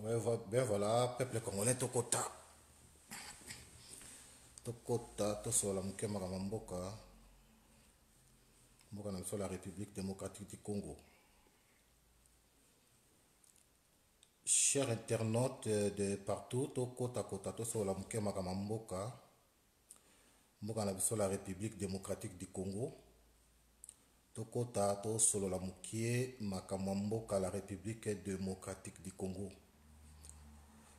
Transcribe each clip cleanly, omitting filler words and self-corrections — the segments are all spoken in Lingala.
Ouais, ben voilà, peuple congolais, Tokota. Tokota, Tosola Mukema Mboka. Mboka na la République démocratique du Congo. Chers internautes de partout, Tokota Kota, Tosola Mukema Mboka. Mboka na la République démocratique du Congo. Tokota, Tosola Mukie Makamamboka, la République démocratique du Congo.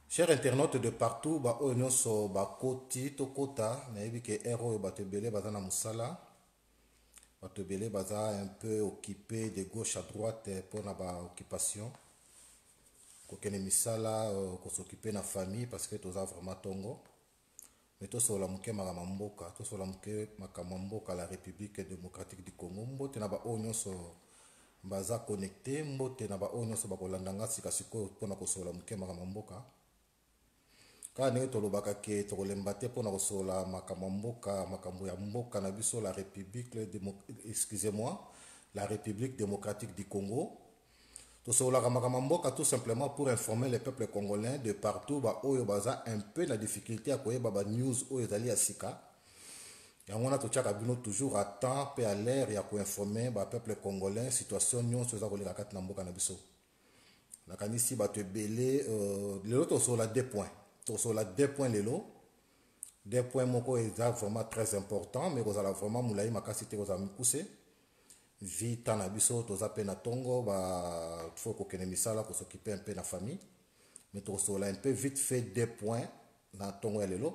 Chers internautes de partout, ba onyoso ba koti tokota na yebi ke ero ba tebele baza na musala ba tebele baza un peu occupé de gauche à droite pour na ba occupation ko kene misala ko s'occuper na famille parce que toza vraiment tongo mais to sola muke makamamboka to sola muke makamamboka la République démocratique du Congo mbote na ba onyoso baza connecté mbote na ba onyoso ba kolandanga sika siko pona ko sola muke makamamboka. Quand nous avons dit que nous avons la Makambo na biso la République, excusez-moi, la République démocratique du Congo. Nous avons tout simplement pour informer les peuples congolais de partout où ils ont un peu de difficulté à connaître les news où ils allaient à Sika. Et on a toujours à temps et à l'air et à informer les peuples congolais situation nous sur la carte Namboka na biso. La canisi va te belé l'autre sur la 2 points. Sur la 2 points lelo 2 points moko est vraiment très important mais vous allez vraiment moulai makasité vous avez poussé vite na biso toza pe na tongo ba faut ko kene misala ko s'occuper un peu na famille mais to sola un peu vite fait 2 points na tongo lelo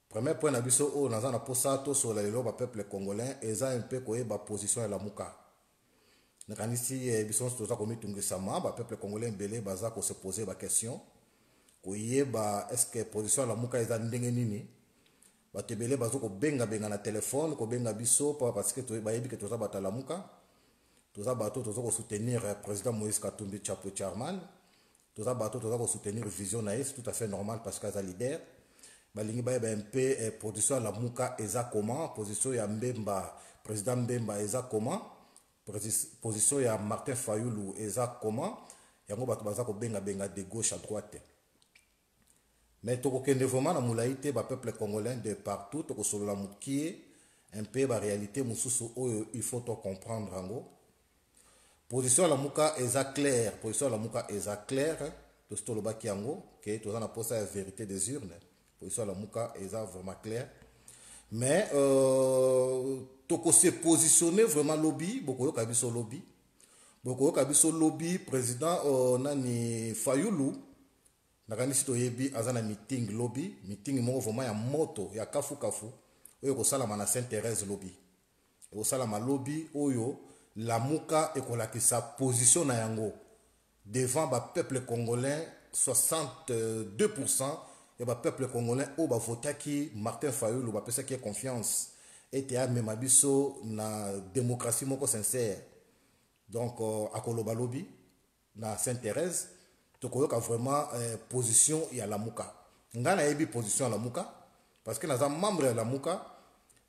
premier point na biso o naza na posa to sola lelo ba peuple congolais eza un peu ko ba position ya la muka na kanisi biso toza ko mitungisa ba peuple congolais belé baza ko se poser ba question koyeba est-ce que position la muka eza ndenge nini batebele bazo ko benga na téléphone ko benga biso parce que to bayebi que toza batala muka toza bato toza ko soutenir président Moïse Katumbi Chapo Charman toza bato toza ko soutenir vision na c'est tout à fait normal parce que za leader balingi bayeba un peu position la muka eza comment position ya Mbemba président Mbemba eza comment position ya Martin Fayulu eza comment yango bato baza ko benga de gauche à droite. Mais tout le vraiment na moulaïté ba peuple congolais de partout to ko la mukie un peu ba réalité mususu il faut to comprendre ngo position la muka eza claire position la muka eza claire to stolo ba kiango que to na posa la vérité des urnes position la muka eza vraiment claire mais to ko se positionner vraiment lobby boko kabiso lobby président nani Fayulu nakanisi to yebi azana meeting lobby meeting moko vraiment ya moto ya kafu oyo ko sala na Sainte-Thérèse lobby ko sala ma lobby oyo la muka ekolaki sa position na yango devant ba peuple congolais 62% et ba peuple congolais o ba votaki Martin Fayulu ba pesa qui confiance et te même biso na démocratie moko sincère donc akoloba lobby na Sainte-Thérèse tokoyoka vraiment position ya la muka ngana yebi position ya la muka parce que naza membre ya la muka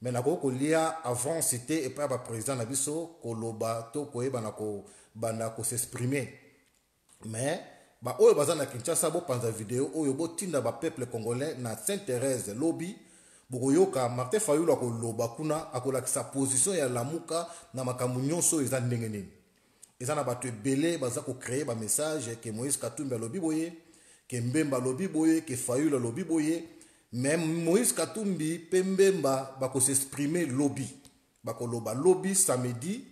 mais na ko lia avant c'était et pas ba président na biso koloba to koyeba na ko banda ko s'exprimer mais ba oyo baza na Kinshasa bo panza vidéo oyo bo tinda ba peuple congolais na Sainte-Thérèse lobby bokoyoka Martin Fayulu ko loba kuna akola sa position ya la muka na makambo nyonso eza ndenge nini. Ils ont battu belé, baza ko créer ba message que Moïse Katumbi lobby boye, que Mbemba lobby boye, que Fayulu lobby boye, même Moïse Katumbi pe Mbemba bako s'exprimer lobby, bako loba lobby samedi,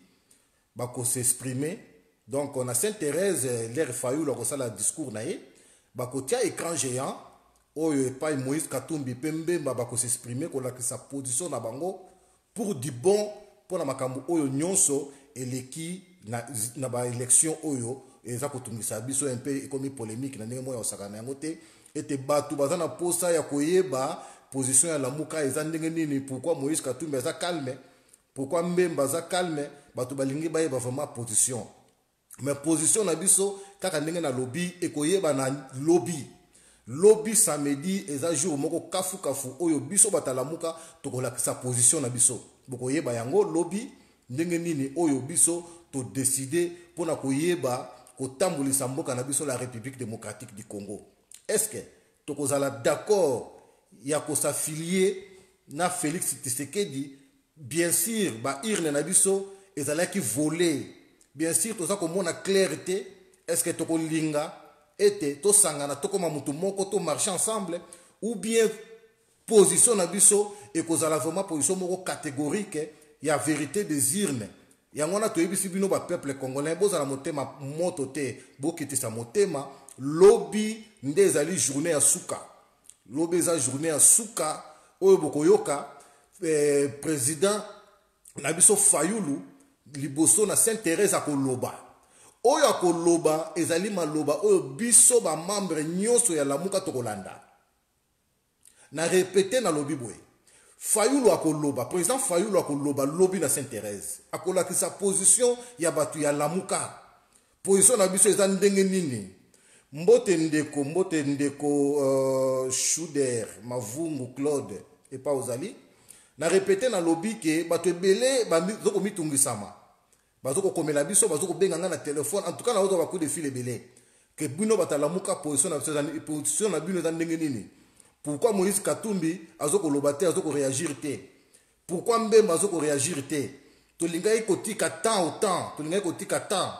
bako s'exprimer. Donc on a Sainte-Thérèse l'air Fayulu ko sala discours naé, bako tia écran géant, oyo pa Moïse Katumbi pe Mbemba bako s'exprimer ko la sa position na bango pour du bon pour na makambo oyo nyonso eleki na ba élection oyo eza kotungisa biso un peu comme polémique na ndenge moya osaka na yango te ete batu baza na posa ya koyeba position ya la muka eza ndenge nini pourquoi Moïse Katumbi eza calme pourquoi Mbemba eza calme batu balingi bayeba vraiment position mais position na biso kaka ndenge na lobby ekoyeba na lobby samedi eza jour moko kafu oyo biso batala muka tokola sa position na biso bokoyeba yango lobby ndenge nini oyo biso to décider pona koyeba kotambolisa mboka na biso la République démocratique du Congo. Est-ce que tokozala d'accord ya ko s'affilier na Félix Tshisekedi? Bien sûr, ba irne na biso ezalaki volé. Bien sûr, toza komona clarté. Est-ce que tokolinga ete to sangana to koma mutu moko to marcher ensemble, ou bien position na biso et kozala vraiment position moko catégorique ya vérité des urnes. Yango na toyebisi bino ba peuple congolais bozala motema moto te bokitisa motema lobi nde ezali journée ya suka. Lobi eza journée ya suka oyo bokoyoka président na biso Fayulu liboso na Sainte-Thérèse akoloba. Oyo akoloba ezali maloba oyo biso ba membre nyonso ya lamuka tokolanda. Na répéter na lobi boye. Fayulu akoloba, président Fayulu akoloba lobi na Sainte-Thérèse. Akolaki sa position ya batu ya lamuka. Position na biso eza ndenge nini. Mbote ndeko Shuder, Mavungu Claude et pas ozali. Na répéter na lobi ke batu ebele bazoko mitungisama. Bazoko komela biso, bazoko benganga na téléphone. En tout cas na ozo baku de fil ebele. Que bino batalamuka position na bino eza ndenge nini. Pourquoi Moïse Katumbi azoko lobate azoko réagir te? Pourquoi Mbemba azoko réagir te? Tolingai kotika temps au temps, tolingai kotika temps.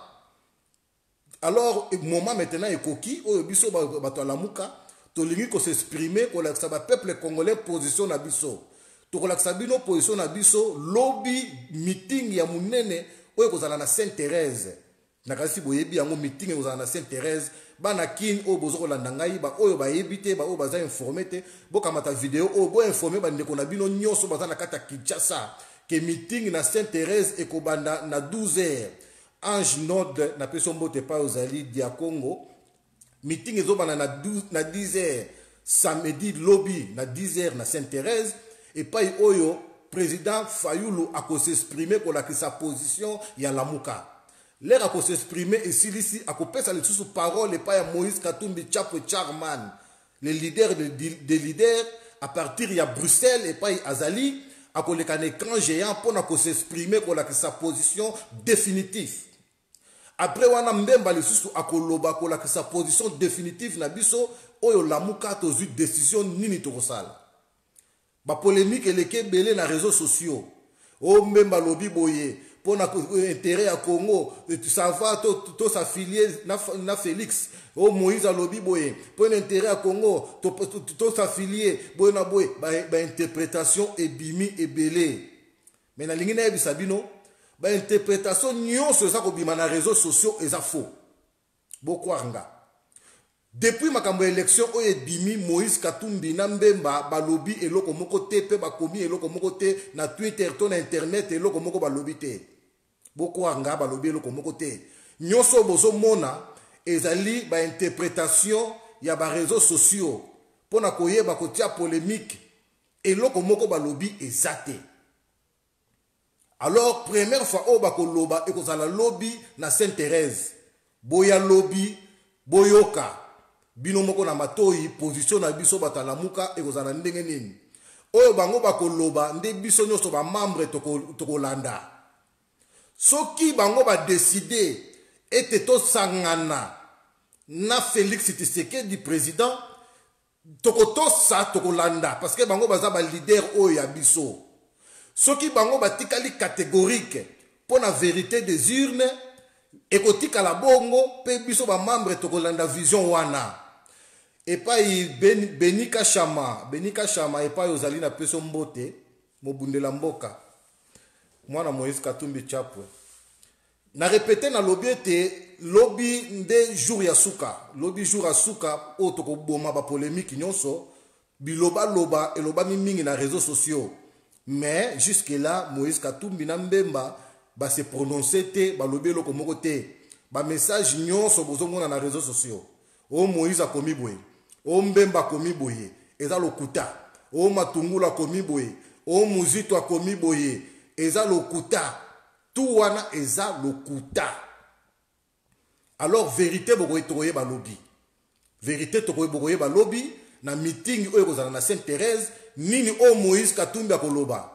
Alors moment maintenant ekoki oyo biso bato lamuka, tolingi ko s'exprimer ko la ba peuple congolais position na biso. To ko la sabino position na biso lobby meeting ya munene oyo kozala na Sainte-Thérèse. Nakasi boyebi yango meeting kozala na Sainte-Thérèse. Bana kin o bozo kolanda ngai ba oyo ba yebite ba oyo baza informé te bokamata vidéo o bo informé ba ndeko na bino nyonso baza na kata Kinshasa ke meeting na Sainte-Thérèse ekobanda na 12h. Ange Nord na peso mbote pa ozali dia Congo. Meeting ezobana na 10h samedi lobby na 10h na Sainte-Thérèse et pa oyo président Fayulu a ko s'exprimer pour la sa position ya lamuka. L'air à s'exprimer et ici à couper sa sous parole et pas à Moïse Katumbi Chapo Charman, les leaders des leaders à partir de Bruxelles et pas à Azali, à qu'on un écran géant pour s'exprimer pour sa position définitive. Après on a même les sous à Koloba pour sa position définitive na biso oyo lamuka tozu décision nini torosal. Ba polémique et les belé na réseaux sociaux. O même balobi boye. Pour intérêt à Congo, ça va tout s'affilier na Félix, au Moïse à Lobi Boye, pour intérêt à Congo, tout s'affilier, Boye Boye, interprétation et bimi et belé. Mais na lingine ebi sabino, interprétation nyon se ça ko bima na réseaux sociaux et ça faux. Bokwanga. Depuis ma kambo élection oye bimi Moïse Katumbi na Mbemba balobi eloko moko te pe bakomi eloko moko te na Twitter to na internet eloko moko balobi te. Boko anga balobi eloko moko te. Nyonso bozo mona ezali ba interprétation ya ba réseaux sociaux pona koyeba kotia polémique eloko moko balobi ezate. Alors première fois o bakoloba ekozala lobby na Sainte-Thérèse. Boya lobby boyoka bino moko na matoyi position na biso batalamuka ekozala ndenge nini. Oyo bango bakoloba nde biso nyonso ba membre tokolanda. Soki bango ba décider ete to sangana na Félix Tshisekedi président tokoto sa tokolanda parce que bango baza ba leader oyo ya biso. Soki bango batikali catégorique pour la vérité des urnes ekotika la bongo pe biso ba membre tokolanda vision wana. Et pas Benika Chama et pas ozali na peso mbote mobundela mboka mwana Moïse Katumbi Chapwe na répéter na lobby te lobby nde jour ya suka lobby jour ya suka o toko boma ba polémique nyonso biloba loba eloba mingi na réseaux sociaux mais jusque là Moïse Katumbi na Mbemba ba se prononcer te ba lobby loko moko te ba message nyonso bozomona na réseaux sociaux o Moïse akomi boye o Mbemba akomi boye eza lokuta o Matungula akomi boye o Muzito akomi boye eza lokuta tout wana eza lokuta. Alors vérité bokoye tokoye ba lobby vérité tokoye bokoye ba lobby na meeting oyo kozala na Sainte-Thérèse nini o Moïse Katumbi akoloba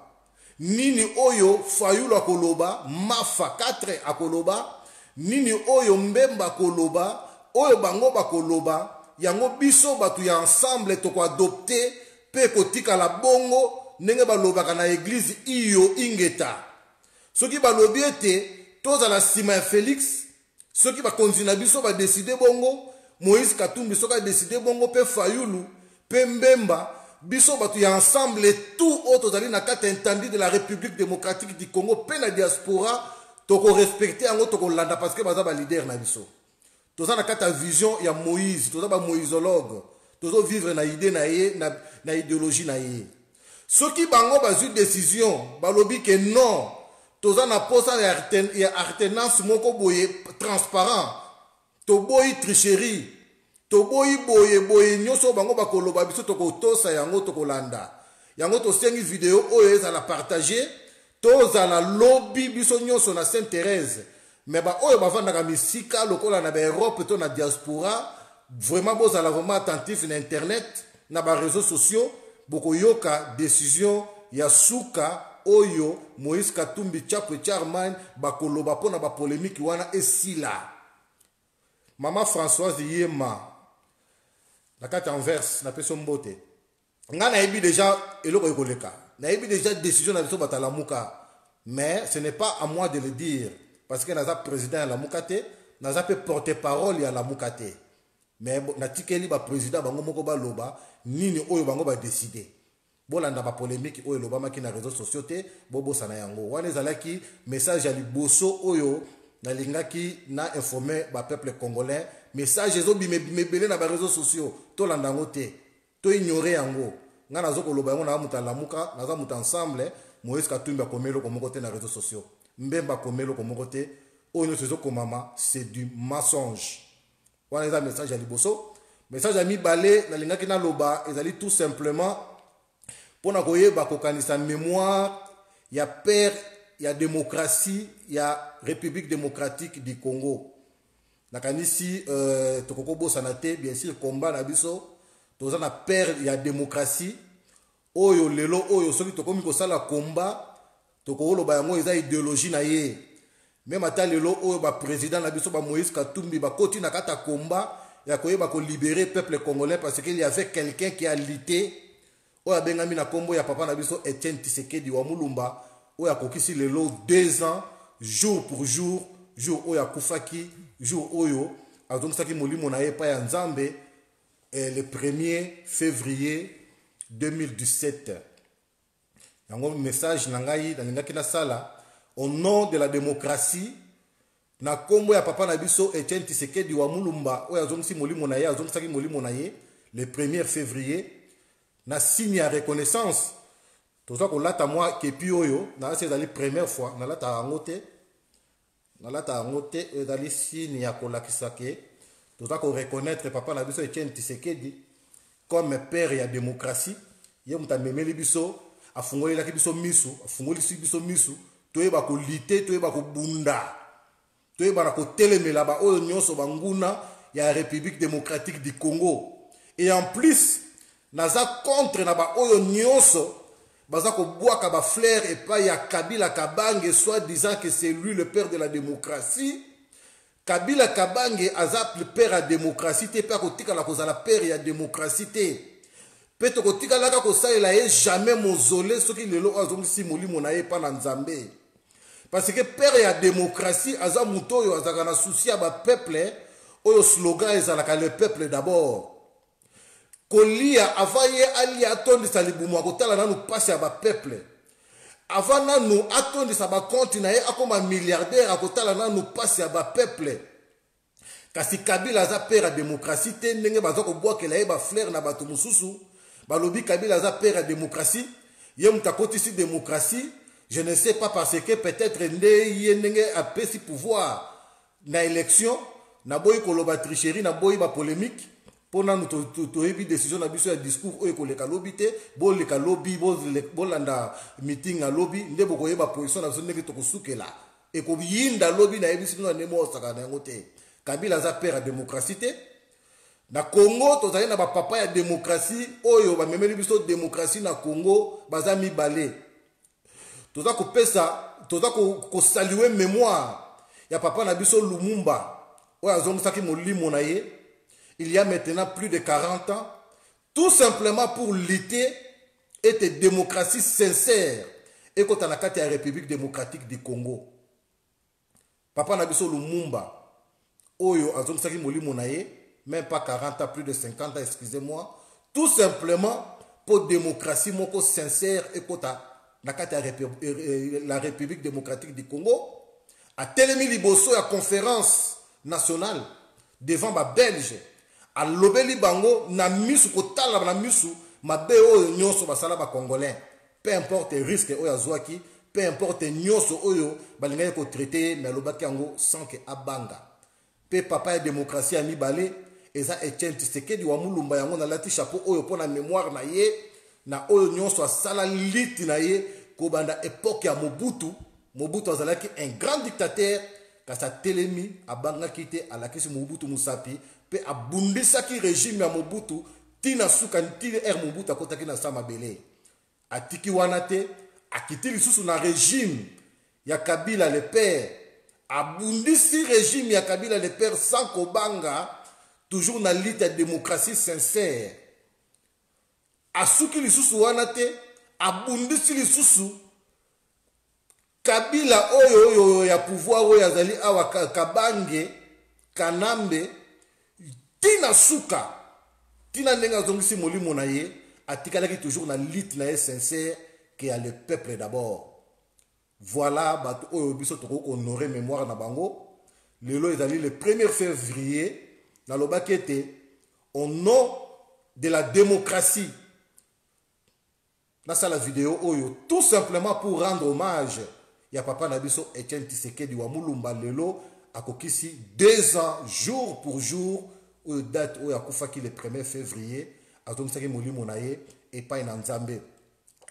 nini oyo Fayulu akoloba Mafa 4 akoloba nini oyo mbemba koloba oyo bango bakoloba yango biso batu ya ensemble toko adopter pe kotika la bongo ndenge balobaka na église iyo ingeta soki balobi ete tozala nsima ya Félix soki bakonzi na biso badeside bongo Moïse Katumbi soki adeside bongo pe Fayulu pe Mbemba biso batu ya ensemble tout oyo tozali na kati intendit de la République démocratique du Congo pe na diaspora toko respecter yango toko landa parce que baza ba leader na biso toza na kati ya vision ya Moïse toza ba moïsologue tozo vivre na idée na ye na idéologie na ye soki bango bazwi décision balobi ke non toza na posa ya alternance moko boye transparent toboyi tricherie toboyi boye nyonso bango bakoloba biso tokotosa yango tokolanda yango tosengi video oyo ezala partager tozala lobby biso nyonso na Sainte Thérèse mais ba oyo bavandaka misika lokola na Europe to na diaspora vraiment bozala vraiment attentif na internet na ba réseaux sociaux bokoyoka décision ya suka oyo Moïse Katumbi Chapwe Charman bakoloba pona ba polémique wana esila Mama Françoise Yema na kati Anvers na peso mbote nga na yebi déjà eloko ekoleka na yebi déjà décision na biso batalamuka mais ce n'est pas à moi de le dire parce que naza président ya lamuka te naza pe porte-parole ya lamuka te mais natikeli ba président bango moko baloba nini oyo bango ba décider bolanda ba polémique oyo lobamaki na réseaux sociaux te bobosana yango wana ezalaki message ya liboso oyo nalingaki na informer ba peuple congolais message ezobimebele na ba réseaux sociaux tolanda yango te to ignorer yango nga nazokoloba yango na muta lamuka naza muta ensemble Moïse Katumbi akomelo komoko te na réseaux sociaux Mbemba komelo komoko te oyo nyonso ezokomama c'est du mensonge wana eza message ya liboso message ya mibale nalingaki naloba ezali tout simplement pona koyeba kokanisa mémoire ya père ya démocratie ya République démocratique du Congo nakanisi tokokobosana te bien sûr combat na biso toza na père ya démocratie oyo lelo oyo soki tokomi kosala combat tokoloba yango eza idéologie na ye même ata lelo oyo ba président na biso ba Moïse Katumbi bakoti na kata combat ya koyeba ko libérer peuple congolais parce qu'il y avait quelqu'un qui a lutté oyo abengami na kombo ya papa na biso Etienne Tshisekedi wa Mulumba oyo akokisi lelo 2 ans jour pour jour oyo akufaki jour oyo azongisaki molimo na ye pa ya Nzambe le 1er février 2017 yango message na ngai nalingaki na sala au nom de la démocratie na kombo ya papa na biso Etienne Tshisekedi wa Mulumba oyo azongisi molimo na ye azongisaki molimo na ye le 1er février na signe ya reconnaissance toza kolata mwa kepi oyo na c'est la première fois nalata yango te ezali signe ya kolakisa ke toza ko reconnaître papa na biso Etienne Tshisekedi comme père ya démocratie ye muta memeli biso afungolelaki biso misu afungolisi biso misu toyeba kolite toyeba kobunda toyeba na kotelemela ba oyo nyonso banguna ya République démocratique du Congo et en plus naza contre na ba oyo nyonso baza kobwaka ba fleur epai ya Kabila Kabange soit disant que c'est lui le père de la démocratie. Kabila Kabange aza le père ya démocratie te pe kotika kozala père ya démocratie te pe tokotika laka kosalela ye jamais mausolée soki lelo azongisi molimo na ye pa na Nzambe parce que père ya démocratie aza muto oyo azaka na souci ya ba peuple oyo slogan ezalaka le peuple d'abord kolia avant ye ali atondisa libumu akotala nanu pasi ya ba peuple avant nanu atondisa ba compte na ye akoma milliardaire akotala nanu pasi ya ba peuple kasi Kabila aza père ya démocratie te ndenge baza kobwakela ye ba fleur na bato mosusu balobi Kabila aza père ya démocratie ye mutu akotisi démocratie je ne sais pas parce que peut-être nde ye ndenge apesi pouvoir na élection na boyi koloba tricherie na boyi ba polémique pona nous toyebi décision na biso ya discours oyo koleka lobby te boleka lobby bolanda meeting na lobby nde bokoyeba position na biso ndenge tokosukela ekobiyinda lobby na yebisi bino ndemo osaka na yango te Kabila aza père ya démocratie te na Congo tozali na bapapa ya démocratie oyo bamemeli biso démocratie na Congo baza mibale toza kopesa toza kosaluer mémoire ya papa na biso Lumumba oyo azongisaki molimo na ye il y a maintenant plus de 40 ans, tout simplement pour lutter et de démocratie sincère et quand on a la République démocratique du Congo. Papa Nabiso Lumumba, Oyo azongisaki molimo na ye, même pas 40 ans, plus de 50 ans, excusez-moi, tout simplement pour démocratie moko sincère et quand la République démocratique du Congo a telemi liboso ya conférence nationale devant ba Belge a lobeli bango na misu kotala na misu mabe oyo nyonso basala ba congolais, peu importe risque oyo azwaki, peu importe nyonso oyo balingaki ko traiter mais lobaki yango sans que abanga pe papa ya démocratie ya mibale eza Etienne Tshisekedi wa Mulumba yango na lati chapeau oyo pona mémoire na ye na oyo nyonso asala liti na ye ko banda époque ya Mobutu azalaki un grand dictateur kasi atelemi abangaki te alakisi Mobutu Musapi pe abundisaki régime ya Mobutu tina suka ntili Mobutu akotaki na sama bele atiki wana te akiti lisusu na régime ya Kabila le père abundisi régime ya Kabila le père sans kobanga toujours na lutte ya démocratie sincère asuki lisusu wana te abundisi lisusu Kabila oyo ya pouvoir oyo azali awa Kabange Kanambe tina suka tina ndenge azongisi molimo na ye atikalaki toujours na lutte na ye sincère que a le peuple d'abord. Voilà bato oyo biso toko honorer mémoire na bango lelo ezali le 1er février na lobaki ete au nom de la démocratie na la vidéo oyo tout simplement pour rendre hommage ya papa na biso Etienne Tshisekedi wa Mulumba lelo akokisi 2 ans jour pour jour oyo date oyo akufaki le 1er février azongisaki molimo na ye epai na Nzambe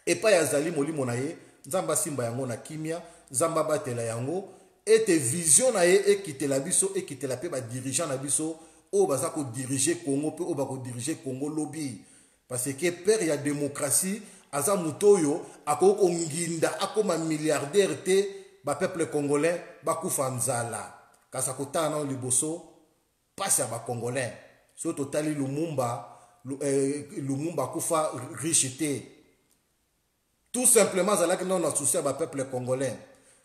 epai azali molimo na ye Nzamba simba yango na kimia Nzamba batela yango ete vision na ye ekitela biso ekitela pe ba dirigeant na biso oyo baza ko diriger Congo pe oyo bako diriger Congo lobby parce que père ya démocratie aza mutoyo akoko nginda akoma milliardaire te ba peuple congolais bakufa nzala kasa kotana na liboso pasi ya ba congolais so totali Lumumba kufa riche te tout simplement zalaki non na souci ya ba peuple congolais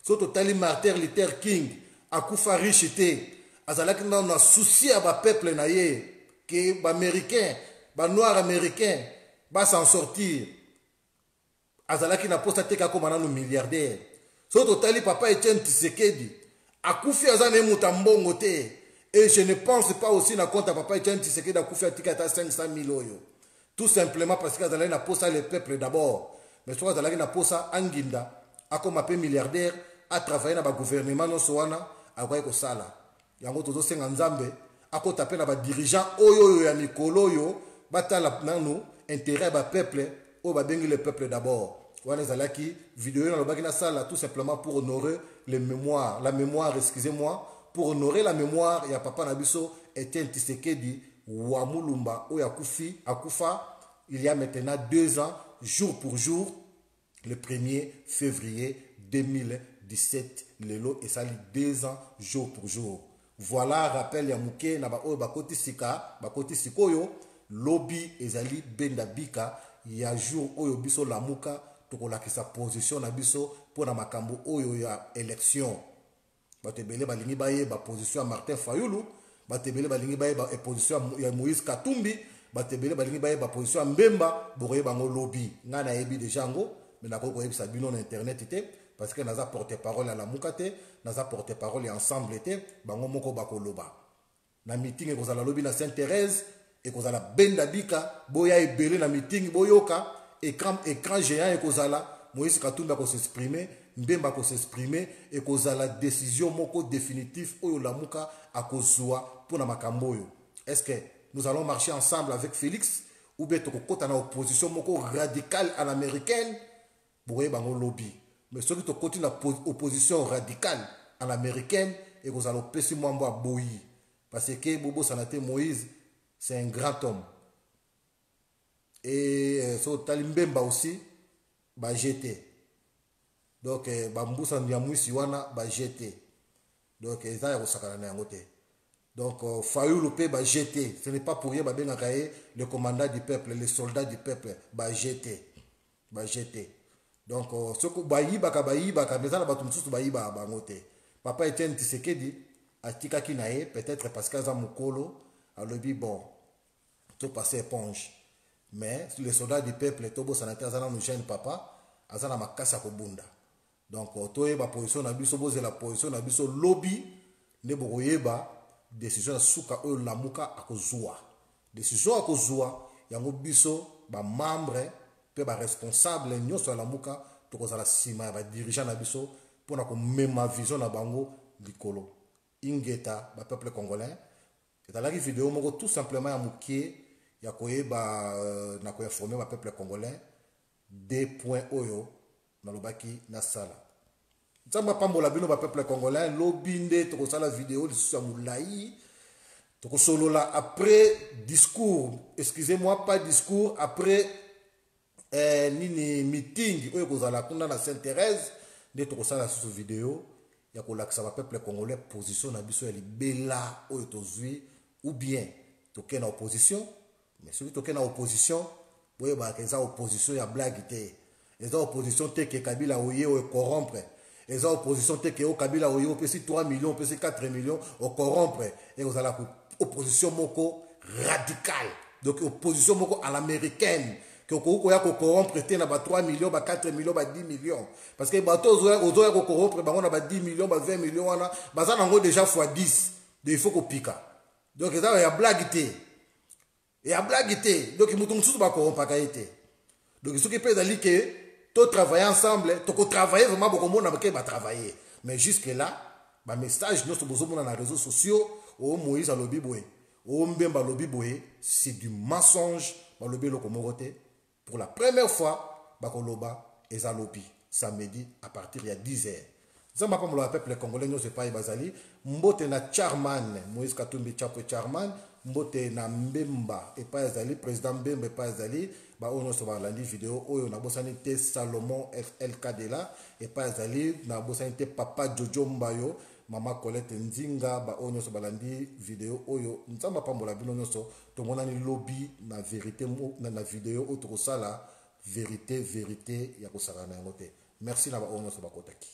so totali Martin Luther King akufa riche te azalaki non na souci ya ba peuple na ye que ba américain ba noir américain ba s'en sortir azalaki na posta teka ko manano milliardaire so totali papa Etienne Tshisekedi akufi azana mutambongo te et je ne pense pas aussi na compte papa Etienne Tshisekedi akufi atika ta 500 000 oyo tout simplement parce que azalaki na posta le peuple d'abord mais so azalaki na posta anginda akoma pe milliardaire a travailler na ba gouvernement no soana akoyi ko sala yango tozo senga Nzambe akota pe na ba dirigeant oyo ya mikolo oyo batala nanu intérêt ba peuple oyo babengi le peuple d'abord wana ezalaki vidéo na lobaki na sala tout simplement pour honorer la mémoire excusez-moi pour honorer la mémoire ya papa na biso Etienne Tshisekedi wa Mulumba oyo akufa il y a maintenant 2 ans jour pour jour le 1er février 2017 lelo esali 2 ans jour pour jour. Voilà rappel ya muke na ba oyo bakoti sikoyo lobby ezali benda bika ya jour oyo biso lamuka tokolakisa position na biso pona makambo oyo ya élection batebele balingi baye ba position ya Martin Fayulu batebele balingi baye ba position ya Moïse Katumbi batebele balingi baye ba position ya Mbemba bokoye bango lobby nga na yebi déjà ngo mais na ko yebisa bino na internet te parce que naza porte-parole à la mukate naza porte-parole ensemble te bango moko bakoloba na meeting ekozala lobby na Sainte-Thérèse ekozala benda bika boya ebele na meeting boyoka écran géant ekozala Moïse Katumbi ko s'exprimer Mbemba ko s'exprimer ekozala décision moko définitive oyo lamuka akozwa pour na makambo oyo. Est-ce que nous allons marcher ensemble avec Félix ou bien tokokota na opposition moko radicale à l'américaine boye bango lobby mais ceux qui te continuent la opposition radicale à l'américaine et que vous allez péter moi à boyi parce que Bobo Sanate Moïse c'est un grand homme et so Talimbemba aussi ba jeté donc Bambousa Ndiamouisi wana ba jeté Donc eza ya kosakana na yango te. Donc Fayoulou pe ba jeté, ce n'est pas pour rien ba benga kaye le commandant du peuple, les soldats du peuple ba jeté. Ba jeté. Donc ce que ba meza na batu msusu ba yiba bango te. Papa Etienne Tshisekedi atika ki na ye peut-être parce que za mukolo alobi bon tout passer éponge. Mais les soldats du peuple tobo sanitaire azana no jeune papa azana makasa ko bunda. Donc toye ba position na biso boze la position na biso lobby ne boyeba décision ya suka oyo lamuka akozwa. Décision akozwa yango biso ba membre pe ba responsable nyonso ya lamuka tokozala sima ya ba dirigeant na biso pona ko mema vision na bango likolo. Ingeta ba peuple congolais. Et la vidéo moko tout simplement ya mukie ya koyeba na ko informer ba peuple congolais des points oyo na lobaki na sala. Nzamba pambola bino ba peuple congolais lobinde to sala vidéo lisusu ya mulai to solola après discours, excusez-moi pas discours, après nini meeting oyo kozala kuna na Sainte-Thérèse de to sala sur vidéo ya ko lakisa ba peuple congolais position na biso ya libela oyo tozwi ou bien toke na opposition. Mais celui qui est en opposition, vous voyez, il y a opposition, il y a blague. Il y a opposition que Kabila ouye ou corrompre. Il y a opposition que Kabila ouye ou peut 3 millions, peut 4 millions, ou corrompre. Et vous avez opposition moko radicale. Donc opposition moko à l'américaine. Que vous pouvez corrompre 3 millions, 4 millions, 10 millions. Parce que vous avez corrompre 10 millions, 20 millions, vous avez déjà x 10. Donc il faut qu'on pique. Donc il y a blague. Et à blague, donc il mouton sous bako pakaïté. Donc ce qui peut dire que tout travailler ensemble, tout travailler vraiment beaucoup monde avec va travailler. Mais jusque là, ma message nous sommes besoin dans les réseaux sociaux, au Moïse à l'obiboué, au Mbemba l'obiboué, c'est du mensonge, ma lobby lokomoroté. Pour la première fois, bakoloba et zalobi samedi à partir il y a 10 heures. Zamba comme le peuple congolais nous c'est pas bazali, mbote na Charman, Moïse Katumbi Chapo Charman. Mbote na Mbemba et pas Zali, président Mbemba et pas Zali, bah on se voit la vidéo, on a bossé Salomon FLKDela et pas Zali, na bossé papa Jojo Mbayo, maman Colette Nzinga, bah on se voit la vidéo, oyo, nous sommes pas la bino so, tout le monde a ni lobby, na vérité, na vidéo, autre ça là, vérité, yako sarana ngote. Merci na ba on se voit kotaki.